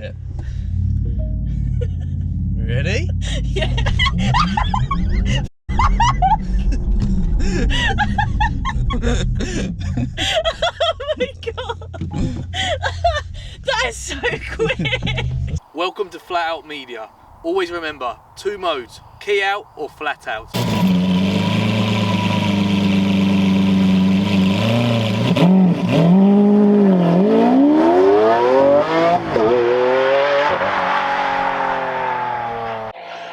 it. Ready? Yeah. Oh my god. That is so quick. Welcome to Flat Out Media. Always remember, 2 modes, key out or flat out.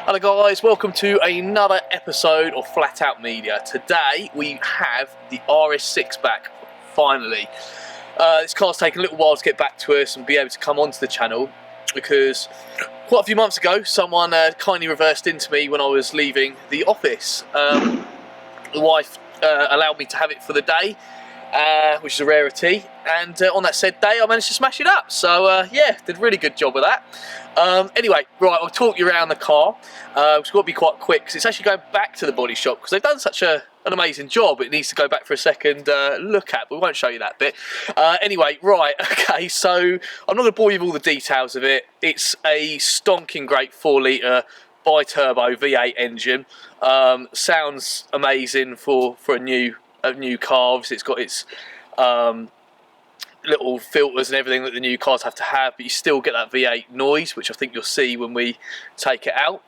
Hello guys, welcome to another episode of Flat Out Media. Today we have the RS6 back, finally. This car's taken a little while to get back to us and be able to come onto the channel because quite a few months ago someone kindly reversed into me when I was leaving the office. The wife allowed me to have it for the day, which is a rarity, and on that said day I managed to smash it up, so yeah, did a really good job of that. Anyway, right, I'll talk you around the car. It's got to be quite quick because it's actually going back to the body shop because they've done such an amazing job. It needs to go back for a second look at, but we won't show you that bit. Anyway, right, okay, so I'm not going to bore you with all the details of it. It's a stonking great 4-litre bi-turbo V8 engine. Sounds amazing for a new car. Obviously it's got its little filters and everything that the new cars have to have, but you still get that V8 noise, which I think you'll see when we take it out.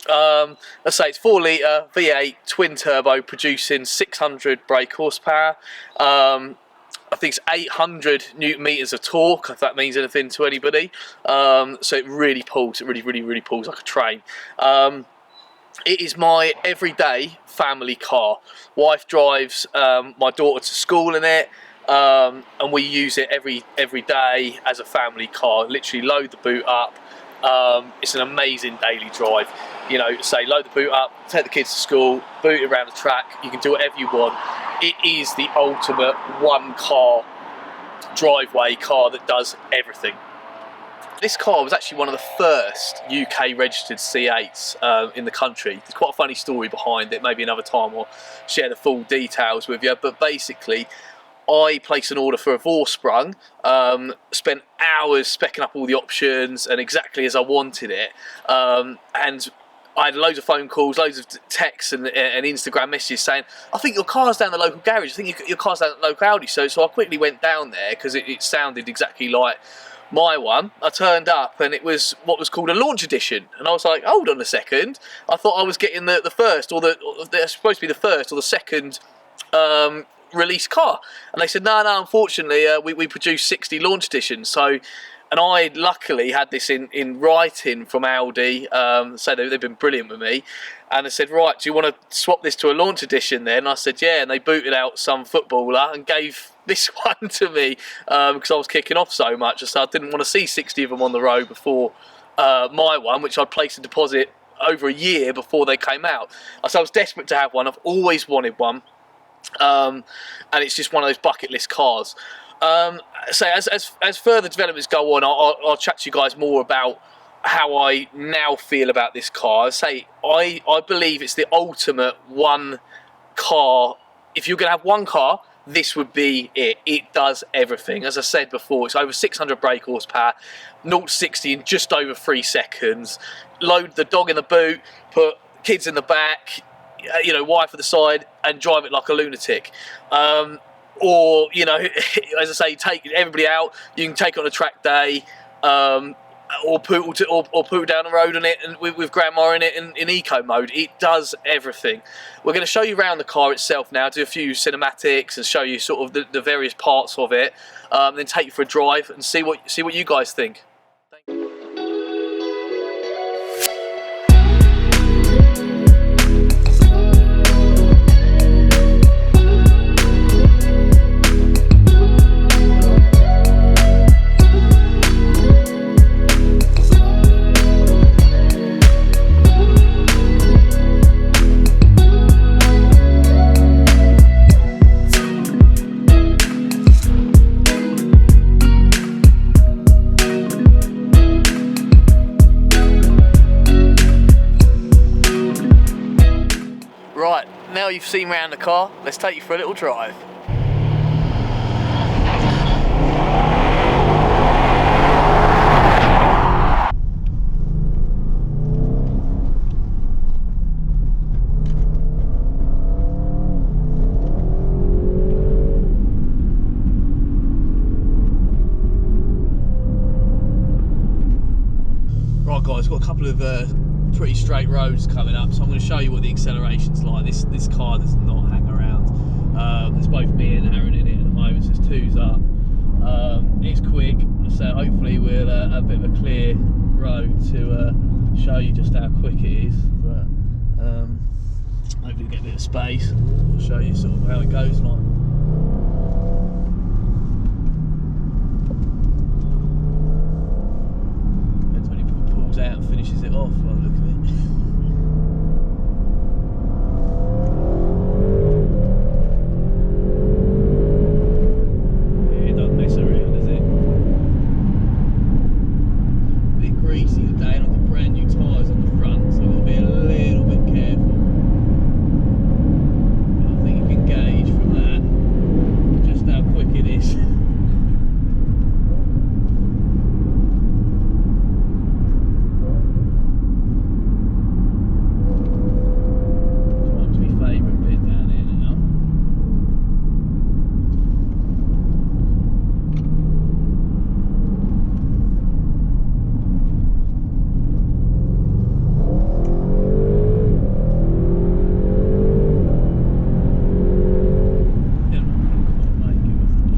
Let's say it's 4-litre V8 twin turbo producing 600 brake horsepower. I think it's 800 newton meters of torque, if that means anything to anybody. So it really pulls, it really pulls like a train. It is my everyday family car. Wife drives my daughter to school in it, and we use it every day as a family car. Literally load the boot up. It's an amazing daily drive. You know, say load the boot up, take the kids to school, boot it around the track. You can do whatever you want. It is the ultimate one car driveway car that does everything. This car was actually one of the first UK registered C8s in the country. There's quite a funny story behind it. Maybe another time I'll share the full details with you. But basically, I placed an order for a Vorsprung, spent hours specking up all the options and exactly as I wanted it. And I had loads of phone calls, loads of texts and Instagram messages saying, I think your car's down the local garage, I think your car's down at the local Audi. So I quickly went down there because it sounded exactly like my one. I turned up and it was what was called a launch edition, and I was like, hold on a second, I thought I was getting the first, or they're supposed to be the first or the second release car, and they said no, unfortunately we produce 60 launch editions. So, and I luckily had this in writing from Audi, so they've been brilliant with me, and they said, right, do you want to swap this to a launch edition then? And I said yeah, and they booted out some footballer and gave this one to me because I was kicking off so much, so I didn't want to see 60 of them on the road before my one, which I'd placed a deposit over a year before they came out. So I was desperate to have one. I've always wanted one, and it's just one of those bucket list cars. So as further developments go on, I'll chat to you guys more about how I now feel about this car. I believe it's the ultimate one car. If you're going to have one car, this would be it. It does everything. As I said before, it's over 600 brake horsepower, 0 to 60 in just over 3 seconds. Load the dog in the boot, put kids in the back, you know, wife at the side, and drive it like a lunatic. Or, you know, as I say, take everybody out. You can take it on a track day, or poodle down the road on it, and with grandma in it in eco mode. It does everything. We're going to show you around the car itself now, do a few cinematics and show you sort of the various parts of it, then take you for a drive and see what you guys think. Thank you. Right, now you've seen around the car, let's take you for a little drive. Right guys, got a couple of pretty straight roads coming up, so I'm going to show you what the acceleration's like. This car does not hang around. There's both me and Aaron in it at the moment, so it's twos up. It's quick, so hopefully we'll have a bit of a clear road to show you just how quick it is. But hopefully we'll get a bit of space. I'll show you sort of how it goes like. Out and finishes it off by the look of it. Yeah, it doesn't mess around, does it? A bit greasy today, and I've got brand new tyres on the front, so I've got to be a little bit careful. But I think you can gauge from that just how quick it is.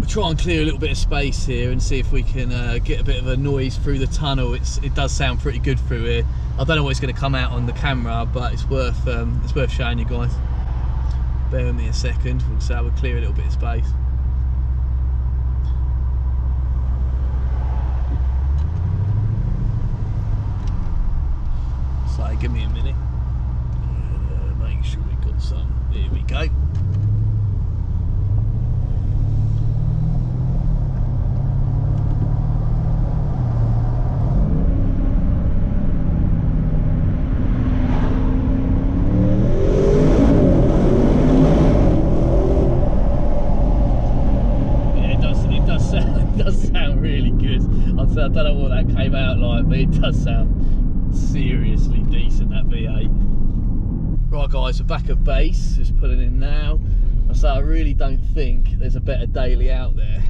Try and clear a little bit of space here and see if we can get a bit of a noise through the tunnel. It does sound pretty good through here. I don't know what's going to come out on the camera, but it's worth showing you guys. Bear with me a second. So we'll clear a little bit of space. So give me a minute. Make sure we've got some. There we go. I don't know what that came out like, but it does sound seriously decent, that V8. Right guys, we're back at base, just pulling in now. So I really don't think there's a better daily out there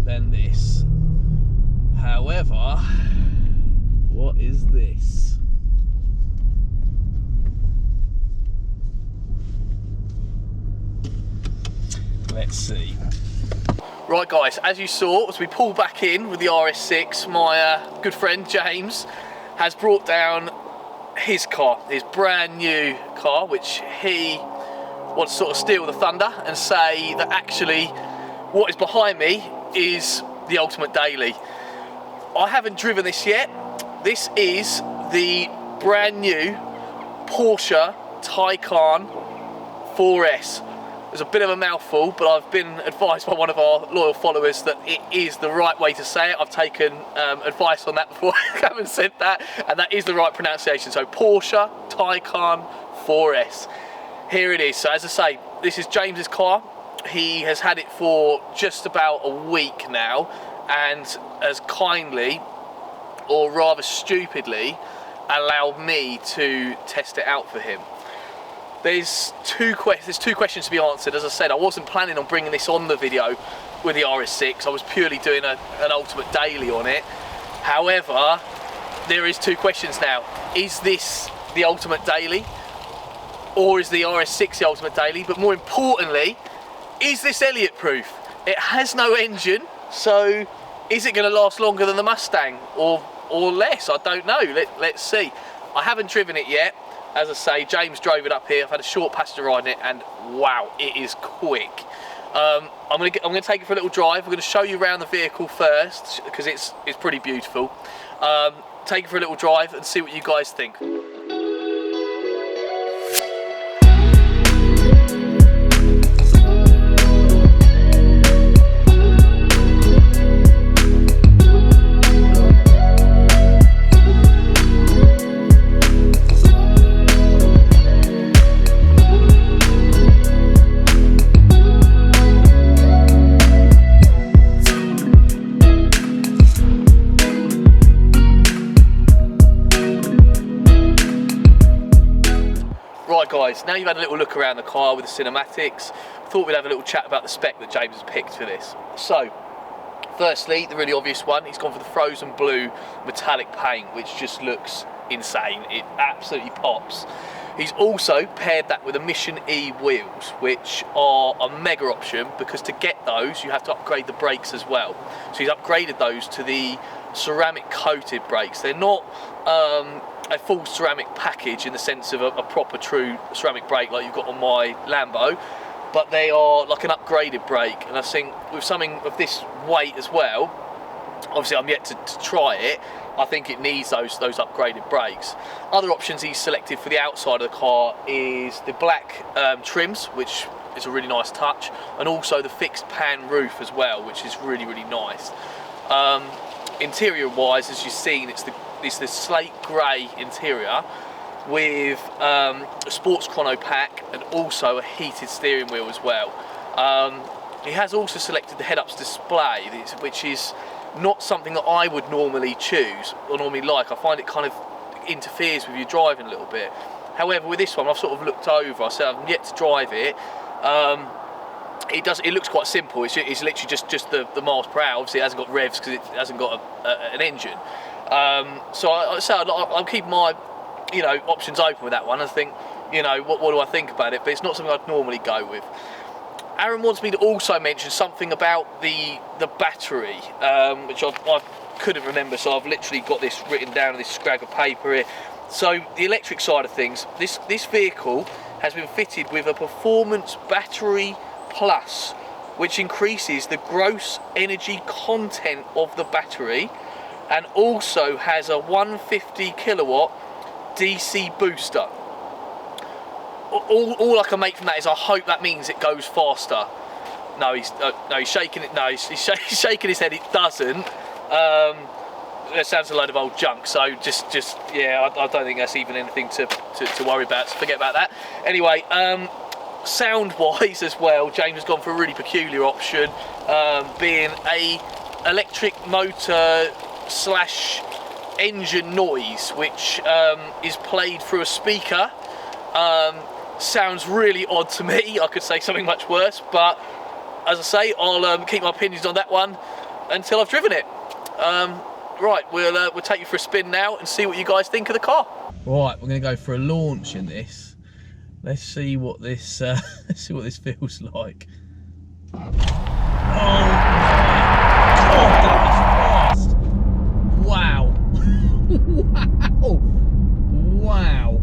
than this. However, what is this? Let's see. Right guys, as you saw, as we pull back in with the RS6, my good friend James has brought down his car, his brand new car, which he wants to sort of steal the thunder and say that actually what is behind me is the ultimate daily. I haven't driven this yet. This is the brand new Porsche Taycan 4S. It's a bit of a mouthful, but I've been advised by one of our loyal followers that it is the right way to say it. I've taken advice on that before I haven't said that, and that is the right pronunciation. So Porsche Taycan 4S. Here it is. So as I say, this is James's car. He has had it for just about a week now, and has kindly, or rather stupidly, allowed me to test it out for him. There's two questions to be answered. As I said, I wasn't planning on bringing this on the video with the RS6. I was purely doing an ultimate daily on it. However, there is two questions now. Is this the ultimate daily? Or is the RS6 the ultimate daily? But more importantly, is this Elliott proof? It has no engine, so is it going to last longer than the Mustang or less? I don't know. Let's see. I haven't driven it yet. As I say, James drove it up here. I've had a short passenger ride in it, and wow, it is quick. I'm gonna take it for a little drive. We're gonna show you around the vehicle first because it's pretty beautiful. Take it for a little drive and see what you guys think. Right guys, now you've had a little look around the car with the cinematics, thought we'd have a little chat about the spec that James has picked for this. So, Firstly, the really obvious one, he's gone for the frozen blue metallic paint, which just looks insane. It absolutely pops. He's also paired that with Emission E wheels, which are a mega option, because to get those you have to upgrade the brakes as well. So he's upgraded those to the ceramic coated brakes. They're not a full ceramic package in the sense of a proper true ceramic brake like you've got on my Lambo, but they are like an upgraded brake. And I think with something of this weight as well, obviously I'm yet to try it, I think it needs those upgraded brakes. Other options he's selected for the outside of the car is the black trims, which is a really nice touch, and also the fixed pan roof as well, which is really, really nice. Interior wise, as you've seen, it's the slate grey interior with a sports chrono pack and also a heated steering wheel as well. He has also selected the head-ups display, which is not something that I would normally choose or normally like. I find it kind of interferes with your driving a little bit. However, with this one, I've sort of looked over. I said I'm yet to drive it. It looks quite simple. It's literally just the miles per hour. Obviously, it hasn't got revs because it hasn't got an engine. So I'm keeping my options open with that one. I think what do I think about it? But it's not something I'd normally go with. Aaron wants me to also mention something about the battery, which I couldn't remember, so I've literally got this written down on this scrag of paper here. So the electric side of things, this vehicle has been fitted with a Performance Battery Plus, which increases the gross energy content of the battery, and also has a 150 kilowatt DC booster. All I can make from that is I hope that means it goes faster. No, he's shaking it. No, he's shaking his head. It doesn't. That sounds a load of old junk. So just yeah, I don't think that's even anything to worry about. So forget about that. Anyway, sound-wise as well, James has gone for a really peculiar option, being a electric motor / engine noise, which is played through a speaker. Sounds really odd to me. I could say something much worse, but as I say, I'll keep my opinions on that one until I've driven it. Right, we'll take you for a spin now and see what you guys think of the car. Right, we're going to go for a launch in this. Let's see what this feels like. Oh God, that was fast! Wow! Wow!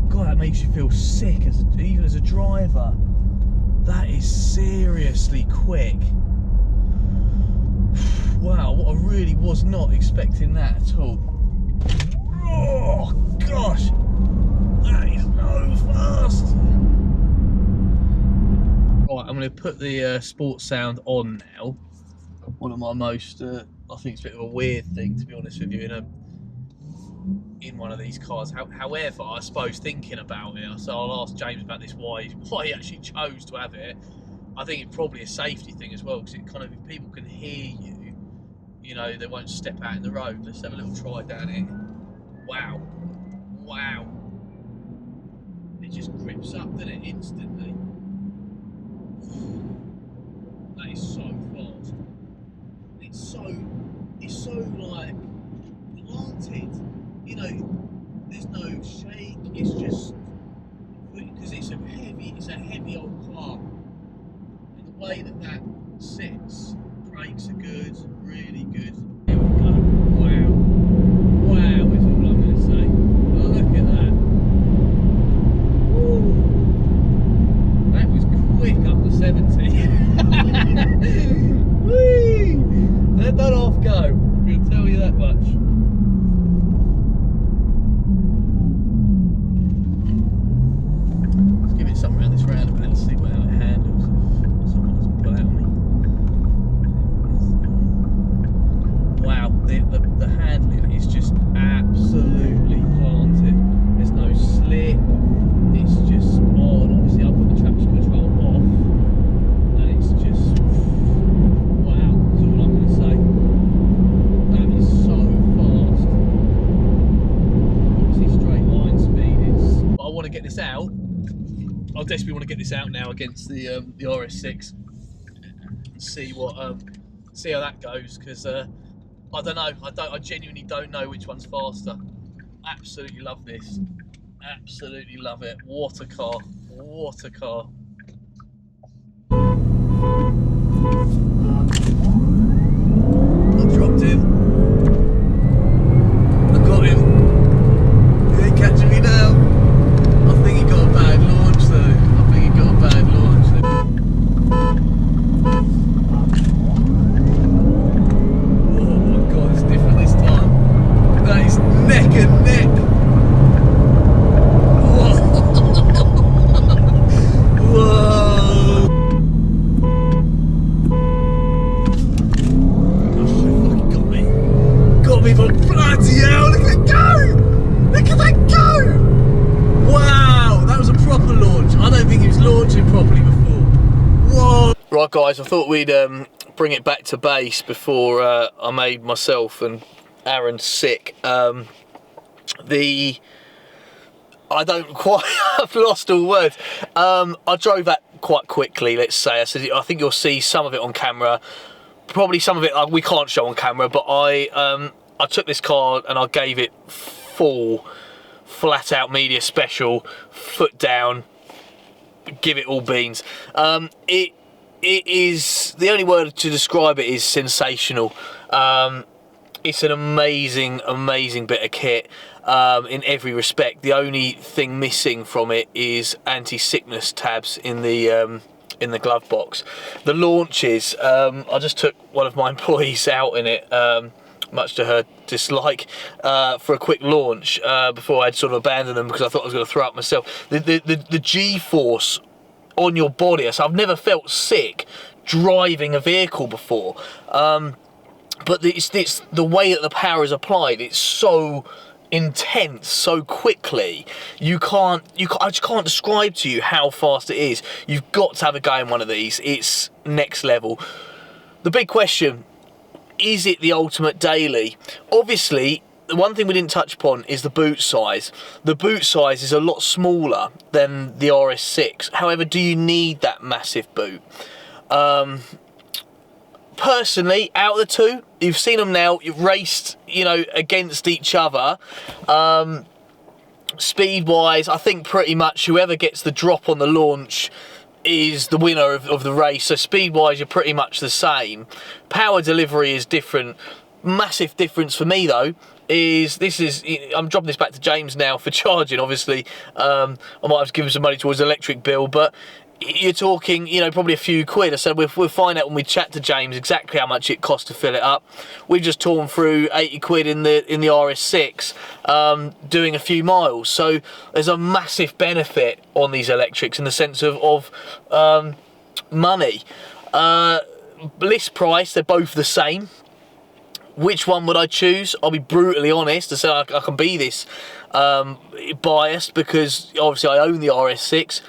God, that makes you feel sick even as a driver. That is seriously quick. Wow, I really was not expecting that at all. Oh gosh, that is so fast. Right, I'm going to put the sports sound on now. One of my most, I think it's a bit of a weird thing, to be honest with you, in one of these cars. However, I suppose thinking about it, so I'll ask James about this, why he actually chose to have it. I think it's probably a safety thing as well, because it kind of, if people can hear you, they won't step out in the road. Let's have a little try down here. Wow. Wow. It just grips up, doesn't it, instantly? That is so fast. It's so like planted. There's no shake. It's just because it's a heavy old car, and the way that sits, brakes are good, really good. There we go. Wow, wow is all I'm going to say. Oh, look at that. Woo. That was quick up to 70. Whee! That don't half go. I'm going to tell you that much. Something around this roundabout and see how it handles if someone doesn't pull out on me. Wow, the handling is just absolutely planted. There's no slip. It's just on. Obviously, I've got the traction control off, and it's just wow. That's all I'm going to say. That is so fast. Obviously, straight line speed is. But I want to get this out. I desperately want to get this out now against the RS6 and see what see how that goes, because I don't know. I genuinely don't know which one's faster. Absolutely love this. Absolutely love it. What a car. What a car. I've dropped him. I got him. He ain't catching me now. I think he got a bad launch though. I think he got a bad launch. Oh my god, it's different this time. That is neck and neck. Whoa. Whoa. Got me for bloody hell, look at it go! Look at that go! Wow, that was a proper launch. I don't think he was launching properly before. Whoa! Right guys, I thought we'd bring it back to base before I made myself and Aaron sick. I don't quite, I've lost all words. I drove that quite quickly, let's say. I think you'll see some of it on camera. Probably some of it we can't show on camera, but I took this car and I gave it full flat out media special, foot down, give it all beans. It is, the only word to describe it is sensational. It's an amazing bit of kit in every respect. The only thing missing from it is anti-sickness tabs in the glove box. The launches, I just took one of my employees out in it, much to her dislike, for a quick launch before I'd sort of abandoned them because I thought I was going to throw up myself. The G-force on your body, so I've never felt sick driving a vehicle before, but it's the way that the power is applied. It's so intense so quickly. I just can't describe to you how fast it is. You've got to have a go in one of these. It's next level. The big question, is it the ultimate daily? Obviously, the one thing we didn't touch upon is the boot size. The boot size is a lot smaller than the RS6. However, do you need that massive boot? Personally, out of the two, you've seen them now, you've raced, you know, against each other. Speed-wise, I think pretty much whoever gets the drop on the launch is the winner of the race. So speed-wise, you're pretty much the same. Power delivery is different. Massive difference for me, though, is I'm dropping this back to James now for charging, obviously. I might have to give him some money towards the electric bill, but you're talking, you know, probably a few quid. So we'll find out when we chat to James exactly how much it costs to fill it up. We've just torn through 80 quid in the RS6, doing a few miles. So there's a massive benefit on these electrics in the sense of money. List price, they're both the same. Which one would I choose? I'll be brutally honest to say I can be this biased because obviously I own the RS6.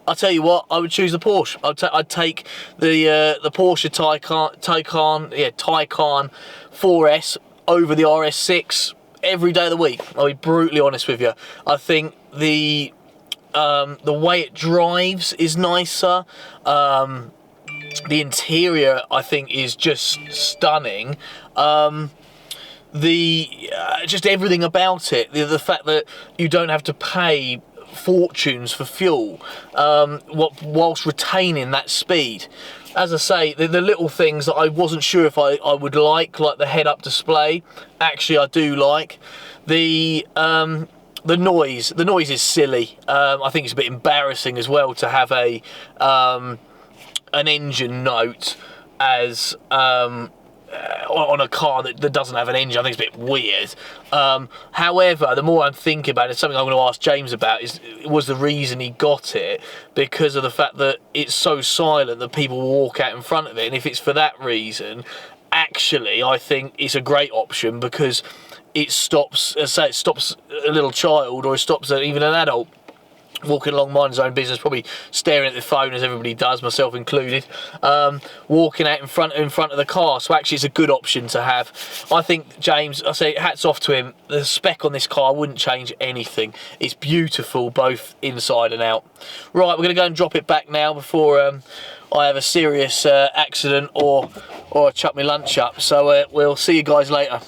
I'll tell you what, I would choose the Porsche. I'd take the Porsche Taycan 4S over the RS6 every day of the week. I'll be brutally honest with you. I think the way it drives is nicer. The interior, I think, is just stunning. Just everything about it. The fact that you don't have to pay fortunes for fuel whilst retaining that speed. As I say, the little things that I wasn't sure if I would like the head-up display, actually I do like. The noise is silly. I think it's a bit embarrassing as well to have an engine note as on a car that doesn't have an engine. I think it's a bit weird. However, the more I'm thinking about it, something I'm going to ask James about was the reason he got it, because of the fact that it's so silent that people walk out in front of it. And if it's for that reason, actually I think it's a great option, because it stops, as I say, it stops a little child, or it stops even an adult walking along minding his own business, probably staring at the phone as everybody does, myself included, walking out in front of the car. So actually it's a good option to have. I think, James, I say hats off to him. The spec on this car, I wouldn't change anything. It's beautiful both inside and out. Right, we're going to go and drop it back now before I have a serious accident or chuck my lunch up. So we'll see you guys later.